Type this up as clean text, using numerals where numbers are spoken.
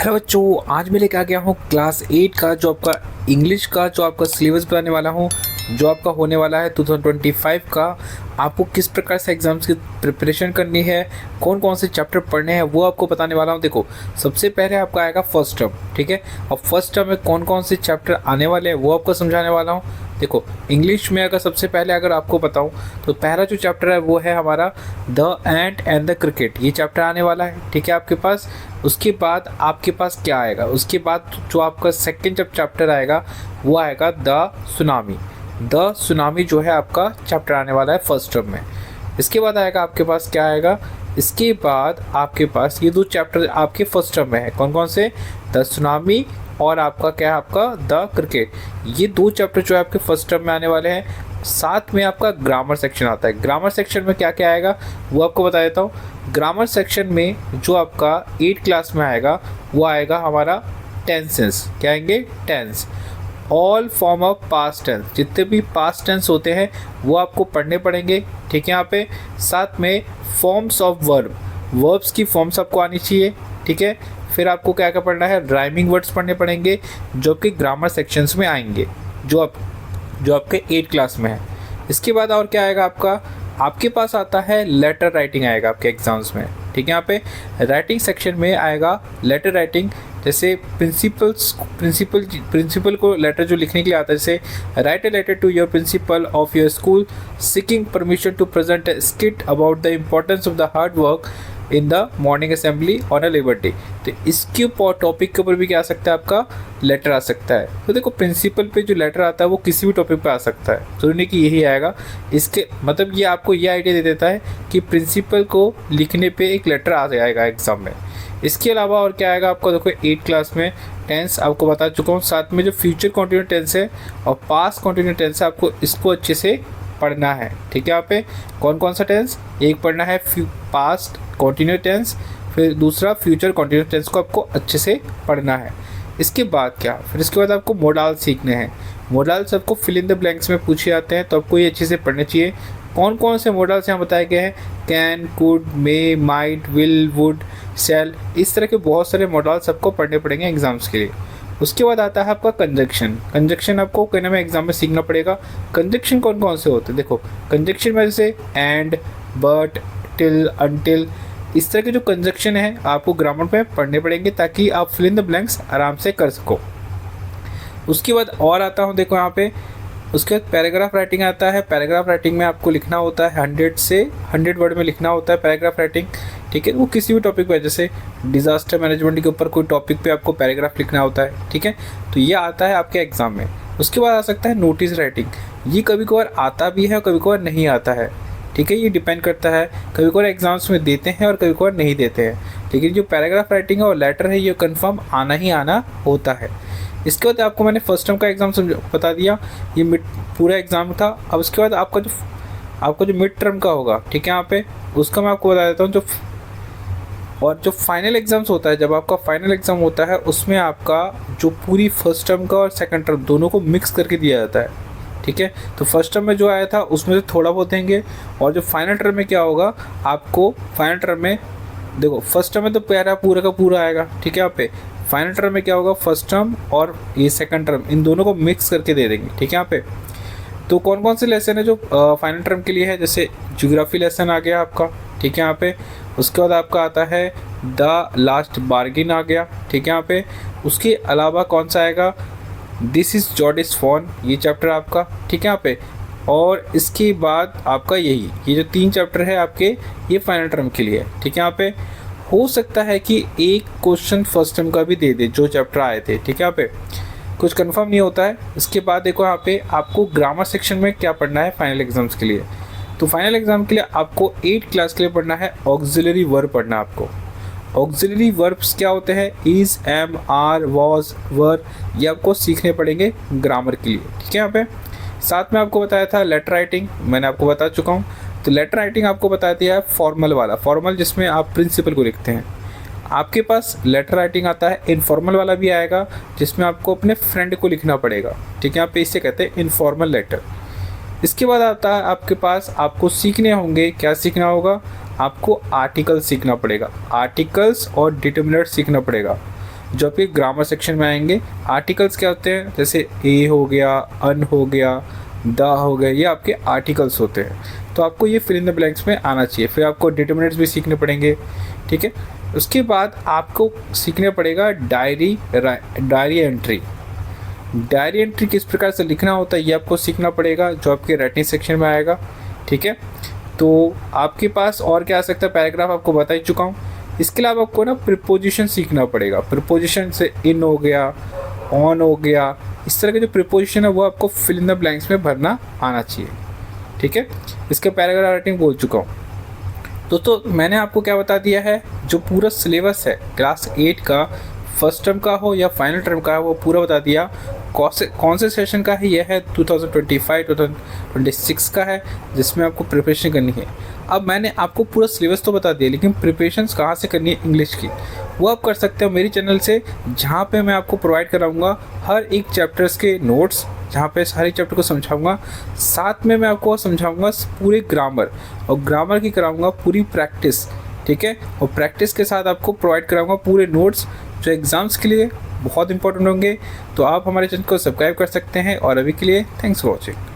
Hello बच्चों, आज मैं लेकर आ गया हूँ क्लास 8 का जो आपका इंग्लिश का जो आपका सिलेबस बताने वाला हूँ, जो आपका होने वाला है 2025 का। आपको किस प्रकार से एग्ज़ाम्स की प्रिपरेशन करनी है, कौन कौन से चैप्टर पढ़ने हैं, वो आपको बताने वाला हूँ। देखो, सबसे पहले आपका आएगा फर्स्ट टर्म, ठीक है। और फर्स्ट टर्म में कौन कौन से चैप्टर आने वाले हैं वो आपको समझाने वाला हूँ। देखो, इंग्लिश में अगर सबसे पहले अगर आपको बताऊं तो पहला जो चैप्टर है वो है हमारा the ant and the cricket. ये चैप्टर आने वाला है, ठीक है, आपके पास। उसके बाद आपके पास क्या आएगा, उसके बाद जो आपका सेकंड जब चैप्टर आएगा वो आएगा द सुनामी। द सुनामी जो है आपका चैप्टर आने वाला है फर्स्ट टर्म में। इसके बाद आएगा आपके पास क्या आएगा, इसके बाद आपके पास ये दो चैप्टर आपके फर्स्ट टर्म में है। कौन कौन से? द सुनामी और आपका क्या है, आपका द क्रिकेट। ये दो चैप्टर जो है आपके फर्स्ट टर्म में आने वाले हैं। साथ में आपका ग्रामर सेक्शन आता है। ग्रामर सेक्शन में क्या क्या आएगा वो आपको बता देता हूँ। ग्रामर सेक्शन में जो आपका 8 क्लास में आएगा वो आएगा हमारा टेंसेस। क्या आएंगे? Tense. All form of past tense, जितने भी पास्ट टेंस होते हैं वो आपको पढ़ने पड़ेंगे, ठीक है। यहाँ पे साथ में फॉर्म्स ऑफ वर्ब, वर्ब्स की फॉर्म्स आपको आनी चाहिए, ठीक है। फिर आपको क्या क्या पढ़ना है, राइमिंग वर्ड्स पढ़ने पड़ेंगे जो कि ग्रामर सेक्शंस में आएंगे, जो आपके 8 क्लास में है। इसके बाद और क्या आएगा आपके पास आता है लेटर राइटिंग आएगा आपके एग्जाम्स में, ठीक है। यहाँ पे राइटिंग सेक्शन में आएगा लेटर राइटिंग, जैसे प्रिंसिपल को लेटर जो लिखने के लिए आता है, जैसे write a letter to your principal of your school seeking permission to present a skit about the importance of the hard work in the morning assembly on a labour day. तो इसके topic के ऊपर भी क्या आ सकता है, आपका letter आ सकता है। तो देखो, प्रिंसिपल पे जो लेटर आता है वो किसी भी टॉपिक पे आ सकता है, तो नहीं कि यही आएगा। इसके मतलब ये आपको ये आइडिया दे देता है कि प्रिंसिपल को लिखने पे एक लेटर आ जाएगा एग्जाम में। इसके अलावा और क्या आएगा आपको, देखो 8 क्लास में टेंस आपको बता चुका हूँ। साथ में जो फ्यूचर कॉन्टिन्यूस टेंस है और पास्ट कॉन्टिन्यूस टेंस है, आपको इसको अच्छे से पढ़ना है, ठीक है। यहाँ पे कौन कौन सा टेंस, एक पढ़ना है पास्ट कॉन्टिन्यूस टेंस, फिर दूसरा फ्यूचर कॉन्टिन्यूस टेंस को आपको अच्छे से पढ़ना है। इसके बाद क्या, फिर इसके बाद आपको मोडाल सीखने हैं। मोडाल्स आपको फिल इन द ब्लैंक्स में पूछे जाते हैं, तो आपको ये अच्छे से पढ़ने चाहिए। कौन कौन से मोडाल्स यहाँ बताए गए हैं, can, could, may, might, will, would, shall, इस तरह के बहुत सारे मोडाल्स आपको पढ़ने पड़ेंगे एग्जाम्स के लिए। उसके बाद आता है आपका कंजक्शन। कंजक्शन आपको कहने में एग्जाम में सीखना पड़ेगा। कंजक्शन कौन कौन से होते हैं, देखो कंजक्शन में जैसे एंड, बट, टिल, अनटिल, इस तरह के जो कंजक्शन है आपको ग्रामर में पढ़ने पड़ेंगे ताकि आप फिल इन द ब्लैंक्स आराम से कर सको। उसके बाद और आता हूँ, देखो यहाँ पे उसके बाद पैराग्राफ राइटिंग आता है। पैराग्राफ राइटिंग में आपको लिखना होता है 100 से 100 वर्ड में लिखना होता है पैराग्राफ राइटिंग, ठीक है। वो किसी भी टॉपिक पे, जैसे डिज़ास्टर मैनेजमेंट के ऊपर कोई टॉपिक पे आपको पैराग्राफ लिखना होता है, ठीक है। तो ये आता है आपके एग्ज़ाम में। उसके बाद आ सकता है नोटिस राइटिंग। ये कभी कभार आता भी है और कभी कभार नहीं आता है, ठीक है। ये डिपेंड करता है, कभी कभार एग्जाम्स में देते हैं और कभी कभार नहीं देते हैं, लेकिन जो पैराग्राफ राइटिंग है और लेटर है ये कन्फर्म आना ही आना होता है। इसके बाद आपको मैंने फर्स्ट टर्म का एग्ज़ाम बता दिया, ये मिड पूरा एग्ज़ाम था। अब उसके बाद आपका जो मिड टर्म का होगा, ठीक है, यहाँ पे उसका मैं आपको बता देता हूँ। जो फाइनल एग्ज़ाम्स होता है, जब आपका फाइनल एग्ज़ाम होता है उसमें आपका जो पूरी फर्स्ट टर्म का और सेकंड टर्म दोनों को मिक्स करके दिया जाता है, ठीक है। तो फर्स्ट टर्म में जो आया था उसमें से थोड़ा बहुत देंगे, और जो फाइनल टर्म में क्या होगा आपको, फाइनल टर्म में देखो फर्स्ट टर्म में तो पूरा का पूरा आएगा, ठीक है। यहाँ पे फाइनल टर्म में क्या होगा, फर्स्ट टर्म और ये सेकंड टर्म इन दोनों को मिक्स करके दे देंगे, ठीक है। यहाँ पे तो कौन कौन से लेसन है जो फाइनल टर्म के लिए है, जैसे ज्योग्राफी लेसन आ गया आपका, ठीक है यहाँ पे। उसके बाद आपका आता है द लास्ट बार्गिन आ गया, ठीक है यहाँ पे। उसके अलावा कौन सा आएगा, दिस इज़ जॉर्डिस फॉन, ये चैप्टर आपका, ठीक है यहाँ पे। और इसके बाद आपका ये जो 3 चैप्टर है आपके, ये फाइनल टर्म के लिए, ठीक है यहाँ पे। हो सकता है कि एक क्वेश्चन फर्स्ट टर्म का भी दे दे जो चैप्टर आए थे, ठीक है यहाँ पे, कुछ कंफर्म नहीं होता है। इसके बाद देखो यहाँ पे आपको ग्रामर सेक्शन में क्या पढ़ना है फाइनल एग्जाम्स के लिए। तो फाइनल एग्जाम के लिए आपको 8 क्लास के लिए पढ़ना है ऑक्सिलरी वर्ब पढ़ना है आपको। ऑक्सिलरी वर्ब्स क्या होते हैं, इज़, एम, आर, वॉज, वर, ये आपको सीखने पड़ेंगे ग्रामर के लिए, ठीक है यहाँ पे। साथ में आपको बताया था लेटर राइटिंग, मैंने आपको बता चुका हूँ। तो लेटर राइटिंग आपको बता दिया है फॉर्मल वाला, फॉर्मल जिसमें आप प्रिंसिपल को लिखते हैं। आपके पास लेटर राइटिंग आता है इनफॉर्मल वाला भी आएगा, जिसमें आपको अपने फ्रेंड को लिखना पड़ेगा, ठीक है यहाँ पे, इसे कहते हैं इनफॉर्मल लेटर। इसके बाद आता है आपके पास, आपको सीखने होंगे, क्या सीखना होगा आपको, आर्टिकल सीखना पड़ेगा, आर्टिकल्स और डिटर्मिनर सीखना पड़ेगा। जो आपके ग्रामर सेक्शन में आएंगे। आर्टिकल्स क्या होते हैं, जैसे ए हो गया, अन हो गया, द हो गया, ये आपके आर्टिकल्स होते हैं। तो आपको ये फिल इन द ब्लैंक्स में आना चाहिए। फिर आपको डिटर्मिनेंट्स भी सीखने पड़ेंगे, ठीक है। उसके बाद आपको सीखना पड़ेगा डायरी एंट्री। डायरी एंट्री किस प्रकार से लिखना होता है ये आपको सीखना पड़ेगा, जो आपके राइटिंग सेक्शन में आएगा, ठीक है। तो आपके पास और क्या आ सकता है, पैराग्राफ आपको बता ही चुका हूँ। इसके अलावा आपको ना प्रीपोजिशन सीखना पड़ेगा। प्रीपोजिशन से इन हो गया, ऑन हो गया, इस तरह के जो प्रीपोजिशन है वो आपको फिल इन द ब्लैंक्स में भरना आना चाहिए, ठीक है। इसके पैराग्राफ राइटिंग बोल चुका हूँ। दोस्तों मैंने आपको क्या बता दिया है, जो पूरा सिलेबस है क्लास 8 का, फर्स्ट टर्म का हो या फाइनल टर्म का, वो पूरा बता दिया। कौन से सेशन का है, यह है 2025-2026 का है, जिसमें आपको प्रिपरेशन करनी है। अब मैंने आपको पूरा सिलेबस तो बता दिया, लेकिन प्रिपरेशन कहाँ से करनी है इंग्लिश की, वो आप कर सकते हो मेरी चैनल से, जहाँ पे मैं आपको प्रोवाइड कराऊंगा हर एक चैप्टर्स के नोट्स, जहाँ पे सारे चैप्टर को समझाऊंगा। साथ में मैं आपको समझाऊंगा पूरे ग्रामर, और ग्रामर की कराऊंगा पूरी प्रैक्टिस, ठीक है। और प्रैक्टिस के साथ आपको प्रोवाइड कराऊंगा पूरे नोट्स, जो एग्ज़ाम्स के लिए बहुत इंपॉर्टेंट होंगे। तो आप हमारे चैनल को सब्सक्राइब कर सकते हैं। और अभी के लिए थैंक्स फॉर वॉचिंग।